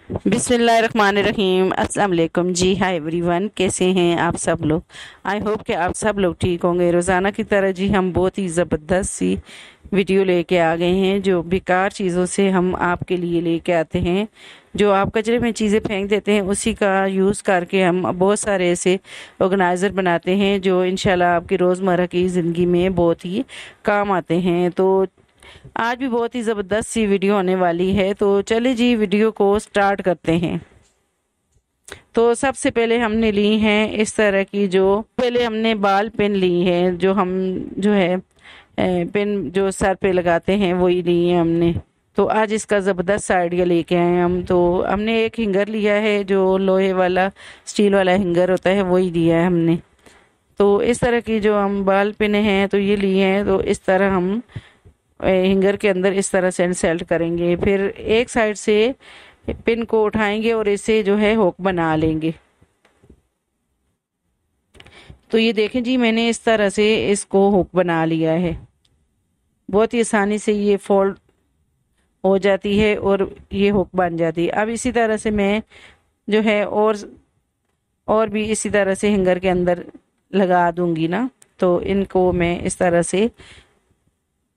बिस्मिल्लाहिर्रहमानिर्रहीम। अस्सलाम वालेकुम जी। हाय एवरीवन, कैसे हैं आप सब लोग। आई होप कि आप सब लोग ठीक होंगे। रोज़ाना की तरह जी हम बहुत ही ज़बरदस्त सी वीडियो लेके आ गए हैं। जो बेकार चीज़ों से हम आपके लिए लेके आते हैं, जो आप कचरे में चीज़ें फेंक देते हैं, उसी का यूज़ करके हम बहुत सारे ऐसे ऑर्गेनाइज़र बनाते हैं जो इंशाल्लाह आपकी रोज़मर्रा की ज़िंदगी में बहुत ही काम आते हैं। तो आज भी बहुत ही ज़बरदस्त सी वीडियो होने वाली है, तो चले जी वीडियो को स्टार्ट करते हैं। तो सबसे पहले हमने ली हैं इस तरह की, जो पहले हमने बाल पेन ली है, जो हम जो है पेन जो सर पे लगाते हैं वही ली है हमने। तो आज इसका ज़बरदस्त आइडिया लेके आए हम। तो हमने एक हिंगर लिया है, जो लोहे वाला स्टील वाला हिंगर होता है वही लिया है हमने। तो इस तरह की जो हम बाल पिन हैं तो ये लिए हैं। तो इस तरह हम हिंगर के अंदर इस तरह से इंसर्ट करेंगे, फिर एक साइड से पिन को उठाएंगे और इसे जो है हुक बना लेंगे। तो ये देखें जी, मैंने इस तरह से इसको हुक बना लिया है। बहुत ही आसानी से ये फोल्ड हो जाती है और ये हुक बन जाती है। अब इसी तरह से मैं जो है और भी इसी तरह से हिंगर के अंदर लगा दूंगी ना। तो इनको मैं इस तरह से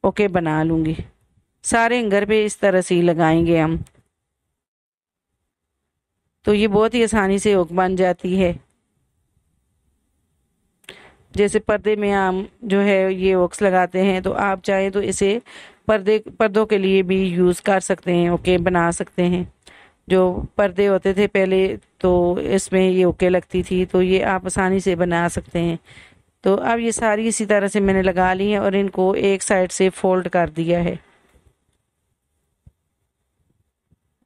ओके बना लूंगी। सारे हिंगर पे इस तरह से ही लगाएंगे हम। तो ये बहुत ही आसानी से हुक बन जाती है। जैसे पर्दे में हम जो है ये हुक्स लगाते हैं, तो आप चाहें तो इसे पर्दों के लिए भी यूज़ कर सकते हैं, ओके बना सकते हैं। जो पर्दे होते थे पहले, तो इसमें ये ओके लगती थी, तो ये आप आसानी से बना सकते हैं। तो अब ये सारी इसी तरह से मैंने लगा ली है और इनको एक साइड से फोल्ड कर दिया है।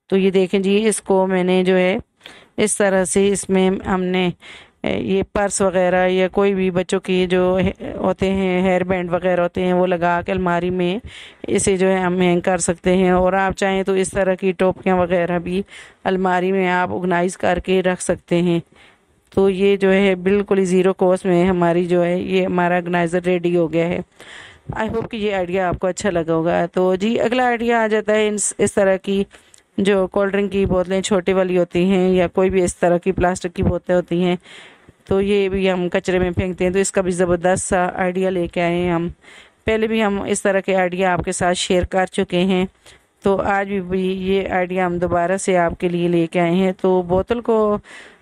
तो ये देखें जी, इसको मैंने जो है इस तरह से इसमें हमने ये पर्स वगैरह या कोई भी बच्चों की जो होते हैं हेयर बैंड वगैरह होते हैं वो लगा के अलमारी में इसे जो है हम हैंग कर सकते हैं। और आप चाहें तो इस तरह की टोपियाँ वगैरह भी अलमारी में आप ऑर्गेनाइज करके रख सकते हैं। तो ये जो है बिल्कुल ही ज़ीरो कॉस्ट में हमारी जो है ये हमारा ऑर्गेनाइज़र रेडी हो गया है। आई होप कि ये आइडिया आपको अच्छा लगा होगा। तो जी अगला आइडिया आ जाता है इस तरह की जो कोल्ड ड्रिंक की बोतलें छोटी वाली होती हैं या कोई भी इस तरह की प्लास्टिक की बोतलें होती हैं, तो ये भी हम कचरे में फेंकते हैं। तो इसका भी ज़बरदस्त सा आइडिया लेके आए हैं हम। पहले भी हम इस तरह के आइडिया आपके साथ शेयर कर चुके हैं, तो आज भी ये आइडिया हम दोबारा से आपके लिए लेके आए हैं। तो बोतल को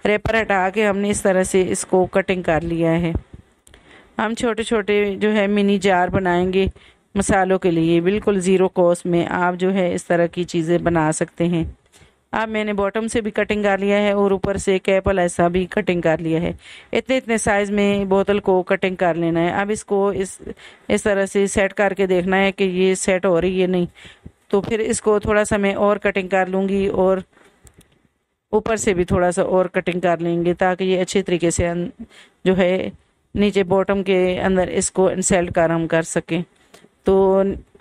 रेपर हटा के हमने इस तरह से इसको कटिंग कर लिया है। हम छोटे छोटे जो है मिनी जार बनाएंगे मसालों के लिए, बिल्कुल ज़ीरो कॉस्ट में आप जो है इस तरह की चीज़ें बना सकते हैं। अब मैंने बॉटम से भी कटिंग कर लिया है और ऊपर से कैपल ऐसा भी कटिंग कर लिया है। इतने इतने साइज़ में बोतल को कटिंग कर लेना है। अब इसको इस तरह से सेट करके देखना है कि ये सेट हो रही है नहीं। तो फिर इसको थोड़ा सा मैं और कटिंग कर लूँगी और ऊपर से भी थोड़ा सा और कटिंग कर लेंगे, ताकि ये अच्छे तरीके से जो है नीचे बॉटम के अंदर इसको इंसर्ट कर हम कर सकें। तो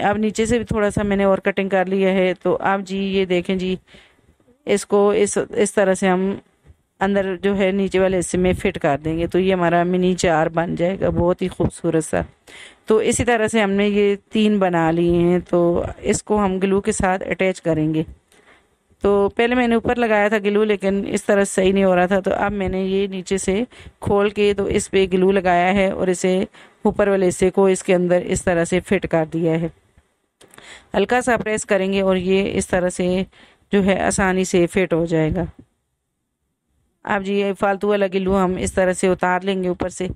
अब नीचे से भी थोड़ा सा मैंने और कटिंग कर लिया है। तो अब जी ये देखें जी, इसको इस तरह से हम अंदर जो है नीचे वाले हिस्से में फिट कर देंगे, तो ये हमारा मिनी जार बन जाएगा बहुत ही खूबसूरत सा। तो इसी तरह से हमने ये 3 बना लिए हैं। तो इसको हम ग्लू के साथ अटैच करेंगे। तो पहले मैंने ऊपर लगाया था ग्लू, लेकिन इस तरह सही नहीं हो रहा था, तो अब मैंने ये नीचे से खोल के तो इस पे ग्लू लगाया है और इसे ऊपर वाले हिस्से को इसके अंदर इस तरह से फिट कर दिया है। हल्का सा प्रेस करेंगे और ये इस तरह से जो है आसानी से फिट हो जाएगा। अब जी ये फालतू वाला ग्लू हम इस तरह से उतार लेंगे ऊपर से।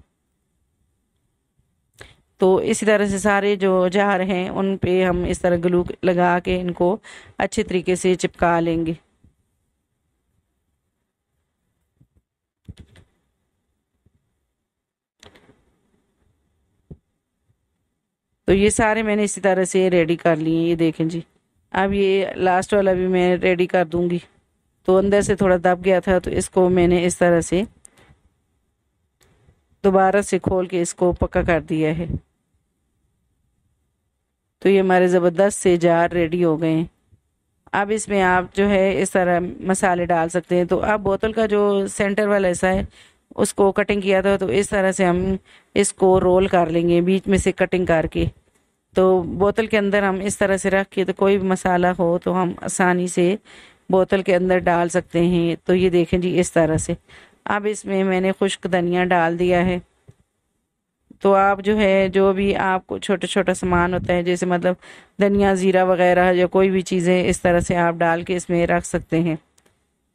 तो इसी तरह से सारे जो जार हैं उन पे हम इस तरह ग्लू लगा के इनको अच्छे तरीके से चिपका लेंगे। तो ये सारे मैंने इसी तरह से रेडी कर लिए, ये देखें जी। अब ये लास्ट वाला भी मैं रेडी कर दूंगी। तो अंदर से थोड़ा दब गया था, तो इसको मैंने इस तरह से दोबारा से खोल के इसको पक्का कर दिया है। तो ये हमारे ज़बरदस्त से जार रेडी हो गए हैं। अब इसमें आप जो है इस तरह मसाले डाल सकते हैं। तो अब बोतल का जो सेंटर वाला ऐसा है उसको कटिंग किया था, तो इस तरह से हम इसको रोल कर लेंगे बीच में से कटिंग करके। तो बोतल के अंदर हम इस तरह से रख के, तो कोई भी मसाला हो तो हम आसानी से बोतल के अंदर डाल सकते हैं। तो ये देखें जी इस तरह से। अब इसमें मैंने खुश्क धनिया डाल दिया है। तो आप जो है जो भी आपको छोटा छोटा सामान होता है, जैसे मतलब धनिया ज़ीरा वगैरह या कोई भी चीज़ें, इस तरह से आप डाल के इसमें रख सकते हैं।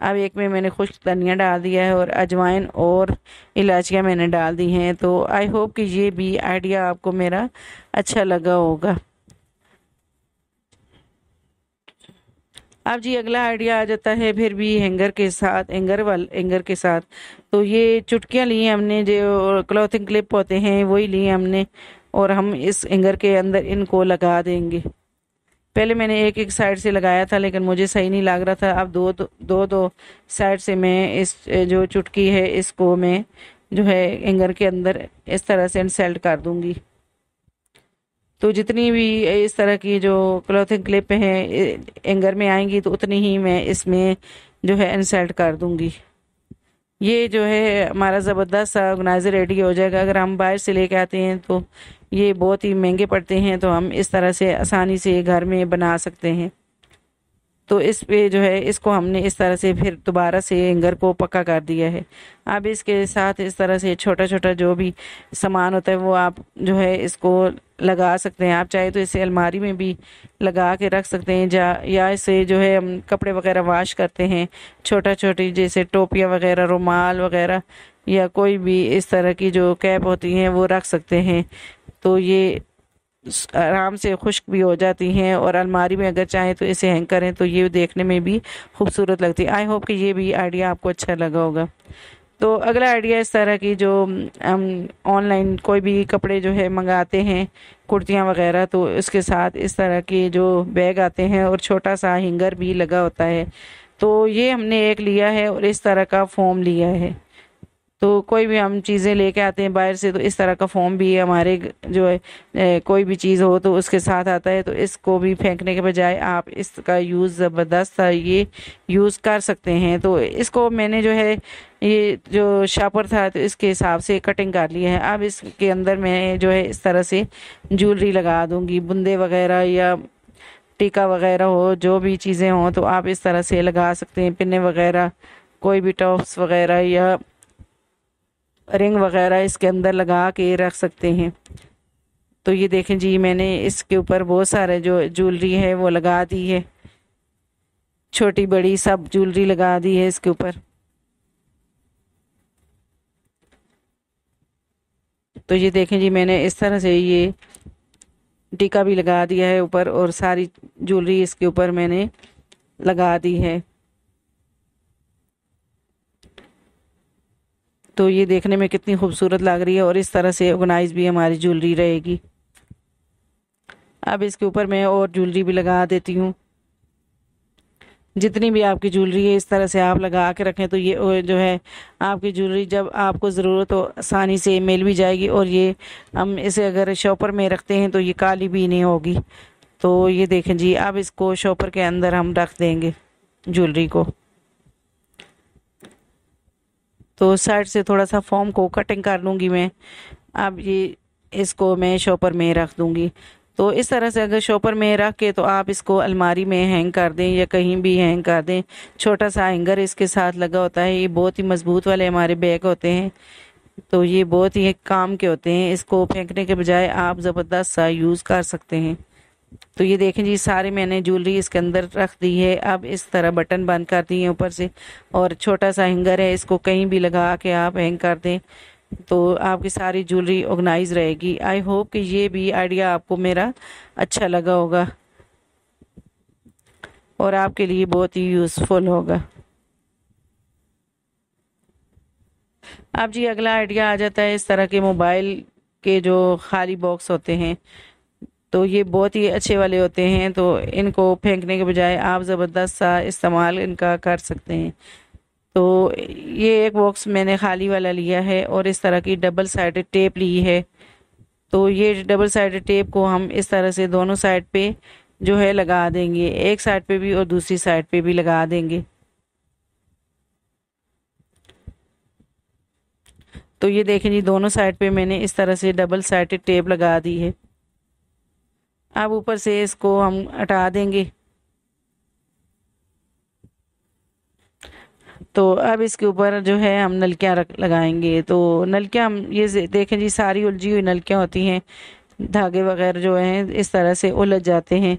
अब एक में मैंने खुश्क धनिया डाल दिया है और अजवाइन और इलायचियाँ मैंने डाल दी हैं। तो आई होप कि ये भी आइडिया आपको मेरा अच्छा लगा होगा। अब जी अगला आइडिया आ जाता है फिर भी हैंगर के साथ, हैंगर के साथ। तो ये चुटकियाँ ली हैं हमने, जो क्लॉथिंग क्लिप होते हैं वही लिए हमने, और हम इस हैंगर के अंदर इनको लगा देंगे। पहले मैंने एक एक साइड से लगाया था लेकिन मुझे सही नहीं लग रहा था। अब दो साइड से मैं इस जो चुटकी है इसको मैं जो है हैंगर के अंदर इस तरह से इंसर्ट कर दूंगी। तो जितनी भी इस तरह की जो क्लॉथिंग क्लिप है हैंगर में आएंगी तो उतनी ही मैं इसमें जो है इंसर्ट कर दूंगी। ये जो है हमारा ज़बरदस्त सा ऑर्गेनाइजर रेडी हो जाएगा। अगर हम बाहर से लेके आते हैं तो ये बहुत ही महंगे पड़ते हैं, तो हम इस तरह से आसानी से घर में बना सकते हैं। तो इस पे जो है इसको हमने इस तरह से फिर दोबारा से हैंगर को पक्का कर दिया है। अब इसके साथ इस तरह से छोटा छोटा जो भी सामान होता है वो आप जो है इसको लगा सकते हैं। आप चाहे तो इसे अलमारी में भी लगा के रख सकते हैं, या इसे जो है हम कपड़े वगैरह वॉश करते हैं, छोटा छोटी जैसे टोपियाँ वगैरह, रुमाल वगैरह, या कोई भी इस तरह की जो कैप होती हैं वो रख सकते हैं। तो ये आराम से खुश्क भी हो जाती हैं, और अलमारी में अगर चाहें तो इसे हैंग करें तो ये देखने में भी खूबसूरत लगती है। आई होप कि ये भी आइडिया आपको अच्छा लगा होगा। तो अगला आइडिया इस तरह की, जो हम ऑनलाइन कोई भी कपड़े जो है मंगाते हैं, कुर्तियाँ वगैरह, तो इसके साथ इस तरह के जो बैग आते हैं और छोटा सा हैंगर भी लगा होता है। तो ये हमने एक लिया है और इस तरह का फोम लिया है। तो कोई भी हम चीज़ें लेके आते हैं बाहर से तो इस तरह का फॉर्म भी हमारे जो है कोई भी चीज़ हो तो उसके साथ आता है। तो इसको भी फेंकने के बजाय आप इसका यूज़ ज़बरदस्त सा ये यूज़ कर सकते हैं। तो इसको मैंने जो है ये जो शापर था तो इसके हिसाब से कटिंग कर ली है। अब इसके अंदर मैं जो है इस तरह से ज्वेलरी लगा दूंगी, बुंदे वगैरह या टीका वगैरह हो, जो भी चीज़ें हों तो आप इस तरह से लगा सकते हैं। पिन्ने वगैरह, कोई भी टॉप्स वगैरह या रिंग वगैरह इसके अंदर लगा के रख सकते हैं। तो ये देखें जी मैंने इसके ऊपर बहुत सारे जो ज्वेलरी है वो लगा दी है, छोटी बड़ी सब ज्वेलरी लगा दी है इसके ऊपर। तो ये देखें जी मैंने इस तरह से ये टीका भी लगा दिया है ऊपर, और सारी ज्वेलरी इसके ऊपर मैंने लगा दी है। तो ये देखने में कितनी खूबसूरत लग रही है, और इस तरह से ऑर्गेनाइज भी हमारी ज्वेलरी रहेगी। अब इसके ऊपर मैं और ज्वेलरी भी लगा देती हूँ। जितनी भी आपकी ज्वेलरी है इस तरह से आप लगा के रखें तो ये जो है आपकी ज्वेलरी जब आपको ज़रूरत हो आसानी से मिल भी जाएगी। और ये हम इसे अगर शॉपर में रखते हैं तो ये काली भी नहीं होगी। तो ये देखें जी, अब इसको शॉपर के अंदर हम रख देंगे ज्वेलरी को। तो साइड से थोड़ा सा फॉर्म को कटिंग कर लूँगी मैं। अब ये इसको मैं शॉपर में रख दूँगी। तो इस तरह से अगर शॉपर में रख के तो आप इसको अलमारी में हैंग कर दें या कहीं भी हैंग कर दें। छोटा सा हैंगर इसके साथ लगा होता है। ये बहुत ही मजबूत वाले हमारे बैग होते हैं, तो ये बहुत ही काम के होते हैं। इसको फेंकने के बजाय आप ज़बरदस्त सा यूज़ कर सकते हैं। तो ये देखें जी सारी मैंने ज्वेलरी इसके अंदर रख दी है। अब इस तरह बटन बंद कर दिए ऊपर से, और छोटा सा हैंगर है, इसको कहीं भी लगा के आप हैंग कर दें तो आपकी सारी ज्वेलरी ऑर्गेनाइज रहेगी। आई होप कि ये भी आइडिया आपको मेरा अच्छा लगा होगा और आपके लिए बहुत ही यूज़फुल होगा। अब जी अगला आइडिया आ जाता है इस तरह के मोबाइल के जो खाली बॉक्स होते हैं। तो ये बहुत ही अच्छे वाले होते हैं, तो इनको फेंकने के बजाय आप ज़बरदस्त सा इस्तेमाल इनका कर सकते हैं। तो ये एक बॉक्स मैंने खाली वाला लिया है और इस तरह की डबल साइडेड टेप ली है। तो ये डबल साइडेड टेप को हम इस तरह से दोनों साइड पे जो है लगा देंगे, एक साइड पे भी और दूसरी साइड पे भी लगा देंगे। तो ये देखें जी दोनों साइड पे मैंने इस तरह से डबल साइडेड टेप लगा दी है। अब ऊपर से इसको हम हटा देंगे। तो अब इसके ऊपर जो है हम नलकियाँ रख लगाएंगे। तो नलकियाँ हम ये देखें जी, सारी उलझी हुई नलकियाँ होती हैं, धागे वगैरह जो हैं इस तरह से उलझ जाते हैं।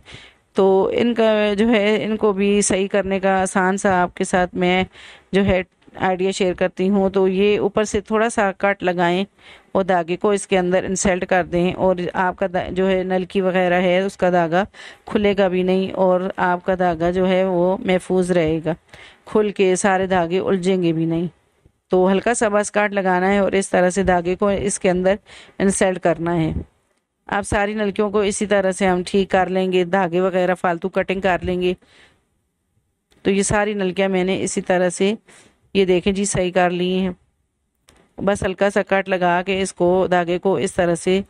तो इनका जो है, इनको भी सही करने का आसान सा आपके साथ मैं जो है आइडिया शेयर करती हूँ। तो ये ऊपर से थोड़ा सा कट लगाएं और धागे को इसके अंदर इंसर्ट कर दें, और आपका जो है नलकी वगैरह है उसका धागा खुलेगा भी नहीं, और आपका धागा जो है वो महफूज रहेगा, खुल के सारे धागे उलझेंगे भी नहीं। तो हल्का सा बस काट लगाना है और इस तरह से धागे को इसके अंदर इंसर्ट करना है। आप सारी नलकियों को इसी तरह से हम ठीक कर लेंगे, धागे वगैरह फालतू कटिंग कर लेंगे। तो ये सारी नलकियां मैंने इसी तरह से ये देखें जी सही कर ली हैं। बस हल्का सा कट लगा के इसको धागे को इस तरह से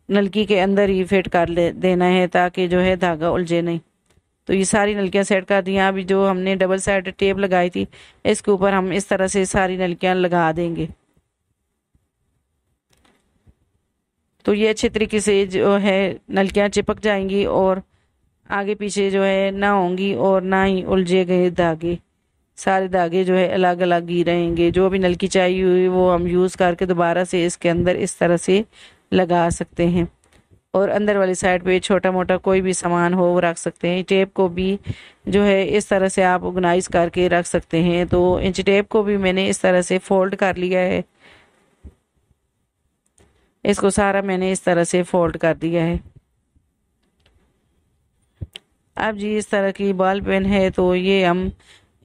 नलकी के अंदर ही फिट कर ले देना है, ताकि जो है धागा उलझे नहीं। तो ये सारी नलकियां सेट कर दी। अभी जो हमने डबल साइड टेप लगाई थी इसके ऊपर हम इस तरह से सारी नलकियां लगा देंगे। तो ये अच्छे तरीके से जो है नलकियां चिपक जाएंगी और आगे पीछे जो है ना होंगी, और ना ही उलझे गए धागे। सारे धागे जो है अलग अलग ही रहेंगे। जो भी नलकी चाहिए हुई वो हम यूज़ करके दोबारा से इसके अंदर इस तरह से लगा सकते हैं। और अंदर वाली साइड पे छोटा मोटा कोई भी सामान हो वो रख सकते हैं। टेप को भी जो है इस तरह से आप ऑर्गेनाइज करके रख सकते हैं। तो इंच टेप को भी मैंने इस तरह से फोल्ड कर लिया है, इसको सारा मैंने इस तरह से फोल्ड कर दिया है। अब जी इस तरह की बॉल पेन है तो ये हम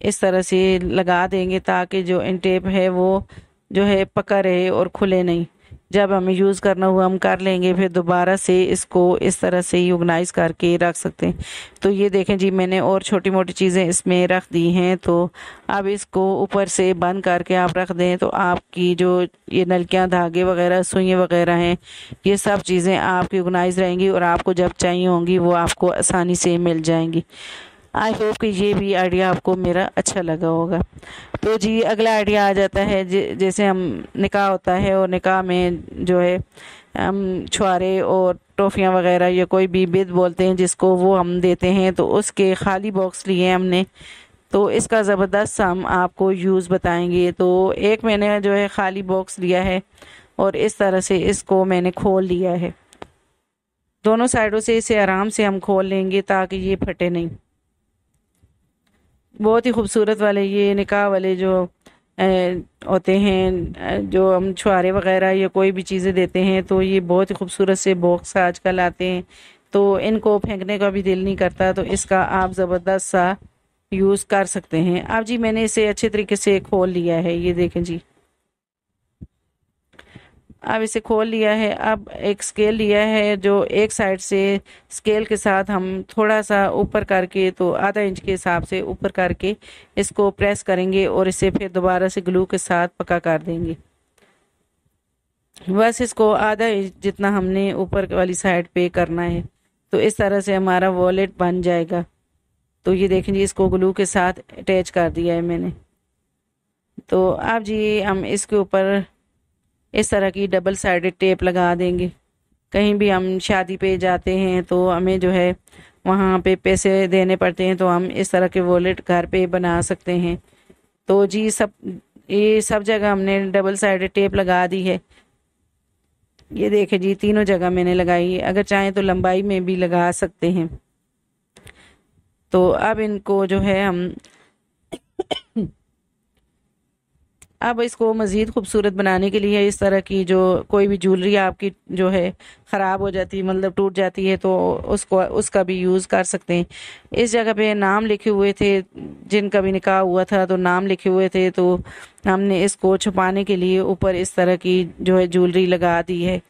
इस तरह से लगा देंगे, ताकि जो इन टेप है वो जो है पका रहे और खुले नहीं। जब हमें यूज़ करना हुआ हम कर लेंगे, फिर दोबारा से इसको इस तरह से ही ऑर्गेनाइज करके रख सकते हैं। तो ये देखें जी, मैंने और छोटी मोटी चीज़ें इसमें रख दी हैं। तो अब इसको ऊपर से बंद करके आप रख दें तो आपकी जो ये नलकियां, धागे वगैरह, सुइयां वगैरह हैं, ये सब चीज़ें आपकी ऑर्गेनाइज रहेंगी और आपको जब चाहिए होंगी वो आपको आसानी से मिल जाएंगी। आई होप कि ये भी आइडिया आपको मेरा अच्छा लगा होगा। तो जी अगला आइडिया आ जाता है, जैसे हम निकाह होता है और निकाह में जो है हम छुआरे और टॉफ़ियाँ वगैरह या कोई भी बिद बोलते हैं जिसको, वो हम देते हैं। तो उसके खाली बॉक्स लिए हमने, तो इसका ज़बरदस्त हम आपको यूज़ बताएंगे। तो एक मैंने जो है खाली बॉक्स लिया है और इस तरह से इसको मैंने खोल लिया है। दोनों साइडों से इसे आराम से हम खोल लेंगे ताकि ये फटे नहीं। बहुत ही खूबसूरत वाले ये निकाह वाले जो होते हैं, जो हम छुआरे वगैरह या कोई भी चीज़ें देते हैं, तो ये बहुत ही खूबसूरत से बॉक्स आजकल आते हैं। तो इनको फेंकने का भी दिल नहीं करता, तो इसका आप ज़बरदस्त सा यूज़ कर सकते हैं। अब जी मैंने इसे अच्छे तरीके से खोल लिया है, ये देखें जी। अब इसे खोल लिया है। अब एक स्केल लिया है, जो एक साइड से स्केल के साथ हम थोड़ा सा ऊपर करके, तो आधा इंच के हिसाब से ऊपर करके इसको प्रेस करेंगे और इसे फिर दोबारा से ग्लू के साथ पक्का कर देंगे। बस इसको आधा इंच जितना हमने ऊपर वाली साइड पे करना है। तो इस तरह से हमारा वॉलेट बन जाएगा। तो ये देखें जी, इसको ग्लू के साथ अटैच कर दिया है मैंने। तो अब जी हम इसके ऊपर इस तरह की डबल साइडेड टेप लगा देंगे। कहीं भी हम शादी पे जाते हैं तो हमें जो है वहाँ पे पैसे देने पड़ते हैं, तो हम इस तरह के वॉलेट घर पे बना सकते हैं। तो जी ये सब जगह हमने डबल साइडेड टेप लगा दी है। ये देखें जी, तीनों जगह मैंने लगाई है। अगर चाहें तो लंबाई में भी लगा सकते हैं। तो अब इनको जो है हम अब इसको मज़ीद खूबसूरत बनाने के लिए इस तरह की जो कोई भी ज्वेलरी आपकी जो है ख़राब हो जाती है, मतलब टूट जाती है, तो उसका भी यूज़ कर सकते हैं। इस जगह पे नाम लिखे हुए थे, जिनका भी निकाह हुआ था तो नाम लिखे हुए थे, तो हमने इसको छुपाने के लिए ऊपर इस तरह की जो है ज्वेलरी लगा दी है,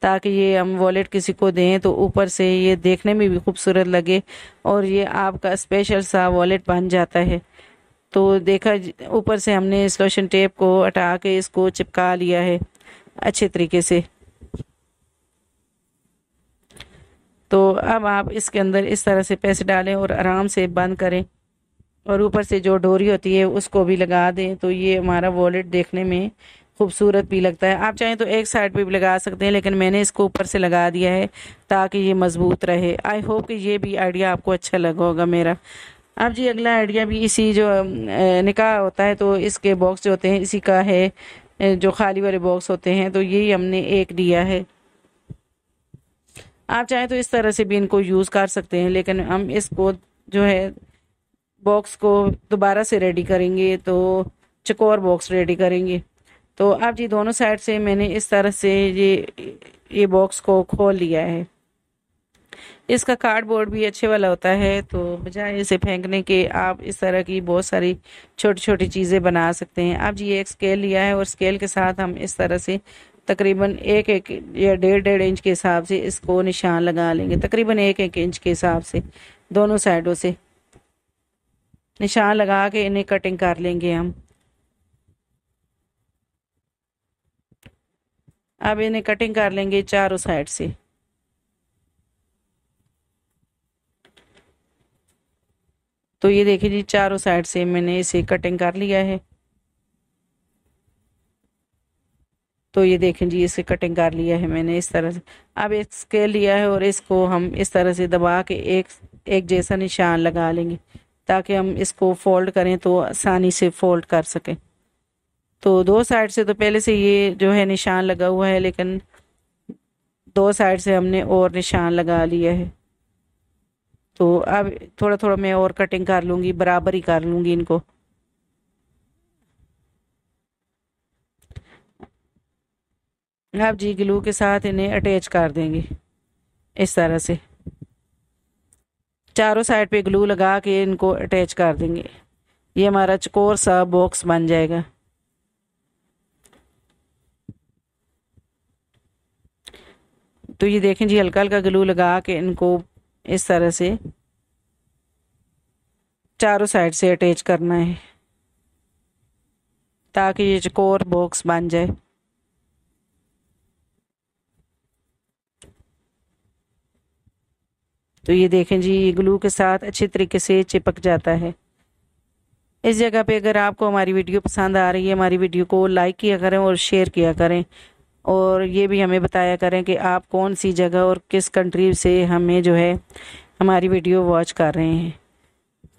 ताकि ये हम वॉलेट किसी को दें तो ऊपर से ये देखने में भी खूबसूरत लगे और ये आपका स्पेशल सा वॉलेट बन जाता है। तो देखा, ऊपर से हमने स्लोशन टेप को हटा के इसको चिपका लिया है अच्छे तरीके से। तो अब आप इसके अंदर इस तरह से पैसे डालें और आराम से बंद करें, और ऊपर से जो डोरी होती है उसको भी लगा दें। तो ये हमारा वॉलेट देखने में खूबसूरत भी लगता है। आप चाहें तो एक साइड पे भी लगा सकते हैं, लेकिन मैंने इसको ऊपर से लगा दिया है ताकि ये मज़बूत रहे। आई होप कि ये भी आइडिया आपको अच्छा लगा होगा मेरा। अब जी अगला आइडिया भी इसी जो निकाह होता है तो इसके बॉक्स जो होते हैं इसी का है। जो खाली वाले बॉक्स होते हैं तो यही हमने एक दिया है। आप चाहें तो इस तरह से भी इनको यूज़ कर सकते हैं, लेकिन हम इसको जो है बॉक्स को दोबारा से रेडी करेंगे तो चकोर बॉक्स रेडी करेंगे। तो अब जी दोनों साइड से मैंने इस तरह से ये बॉक्स को खोल लिया है। इसका कार्डबोर्ड भी अच्छे वाला होता है, तो बजाय इसे फेंकने के आप इस तरह की बहुत सारी छोटी छोटी चीज़ें बना सकते हैं। अब जी ये एक स्केल लिया है और स्केल के साथ हम इस तरह से तकरीबन एक एक या डेढ़ डेढ़ इंच के हिसाब से इसको निशान लगा लेंगे। तकरीबन एक एक इंच के हिसाब से दोनों साइडों से निशान लगा के इन्हें कटिंग कर लेंगे हम। अब इन्हें कटिंग कर लेंगे चारों साइड से। तो ये देखिए जी चारों साइड से मैंने इसे कटिंग कर लिया है। तो ये देखें जी इसे कटिंग कर लिया है मैंने इस तरह से। अब एक स्केल लिया है और इसको हम इस तरह से दबा के एक एक जैसा निशान लगा लेंगे, ताकि हम इसको फोल्ड करें तो आसानी से फोल्ड कर सकें। तो दो साइड से तो पहले से ये जो है निशान लगा हुआ है, लेकिन दो साइड से हमने और निशान लगा लिया है। तो अब थोड़ा थोड़ा मैं और कटिंग कर लूँगी, बराबर ही कर लूँगी इनको। अब जी ग्लू के साथ इन्हें अटैच कर देंगे इस तरह से। चारों साइड पे ग्लू लगा के इनको अटैच कर देंगे। ये हमारा चकोर सा बॉक्स बन जाएगा। तो ये देखें जी हल्का हल्का ग्लू लगा के इनको इस तरह से चारों साइड से अटैच करना है, ताकि ये चकोर बॉक्स बन जाए। तो ये देखें जी ये ग्लू के साथ अच्छे तरीके से चिपक जाता है। इस जगह पे अगर आपको हमारी वीडियो पसंद आ रही है, हमारी वीडियो को लाइक किया करें और शेयर किया करें, और ये भी हमें बताया करें कि आप कौन सी जगह और किस कंट्री से हमें जो है हमारी वीडियो वॉच कर रहे हैं।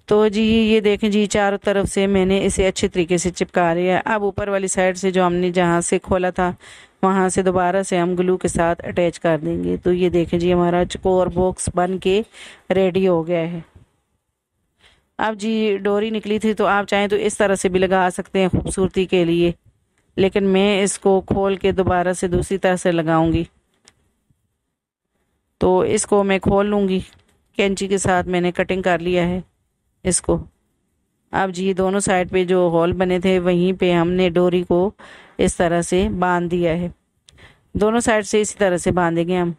तो जी ये देखें जी चारों तरफ से मैंने इसे अच्छे तरीके से चिपका लिया। अब ऊपर वाली साइड से जो हमने जहाँ से खोला था वहाँ से दोबारा से हम ग्लू के साथ अटैच कर देंगे। तो ये देखें जी हमारा चकोर बॉक्स बन के रेडी हो गया है। अब जी डोरी निकली थी तो आप चाहें तो इस तरह से भी लगा सकते हैं खूबसूरती के लिए, लेकिन मैं इसको खोल के दोबारा से दूसरी तरह से लगाऊंगी। तो इसको मैं खोल लूँगी, कैंची के साथ मैंने कटिंग कर लिया है इसको। अब जी दोनों साइड पे जो होल बने थे वहीं पे हमने डोरी को इस तरह से बांध दिया है। दोनों साइड से इसी तरह से बांधेंगे हम।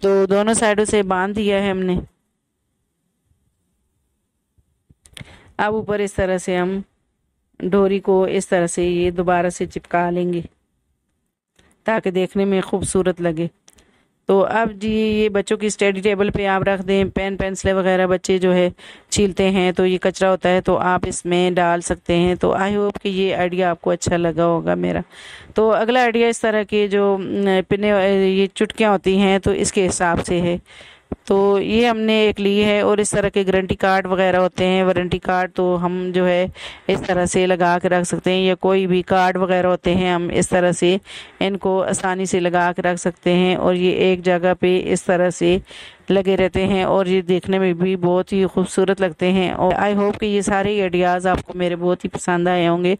तो दोनों साइडों से बांध दिया है हमने। अब ऊपर इस तरह से हम डोरी को इस तरह से ये दोबारा से चिपका लेंगे, ताकि देखने में खूबसूरत लगे। तो अब जी ये बच्चों की स्टडी टेबल पे आप रख दें। पेन पेंसिलें वगैरह बच्चे जो है छीलते हैं तो ये कचरा होता है, तो आप इसमें डाल सकते हैं। तो आई होप कि ये आइडिया आपको अच्छा लगा होगा मेरा। तो अगला आइडिया इस तरह के जो पिने ये चुटकियाँ होती हैं तो इसके हिसाब से है। तो ये हमने एक ली है, और इस तरह के गारंटी कार्ड वगैरह होते हैं, वारंटी कार्ड, तो हम जो है इस तरह से लगा के रख सकते हैं, या कोई भी कार्ड वगैरह होते हैं हम इस तरह से इनको आसानी से लगा के रख सकते हैं। और ये एक जगह पे इस तरह से लगे रहते हैं और ये देखने में भी बहुत ही खूबसूरत लगते हैं। और आई होप कि ये सारे आइडियाज़ आपको मेरे बहुत ही पसंद आए होंगे।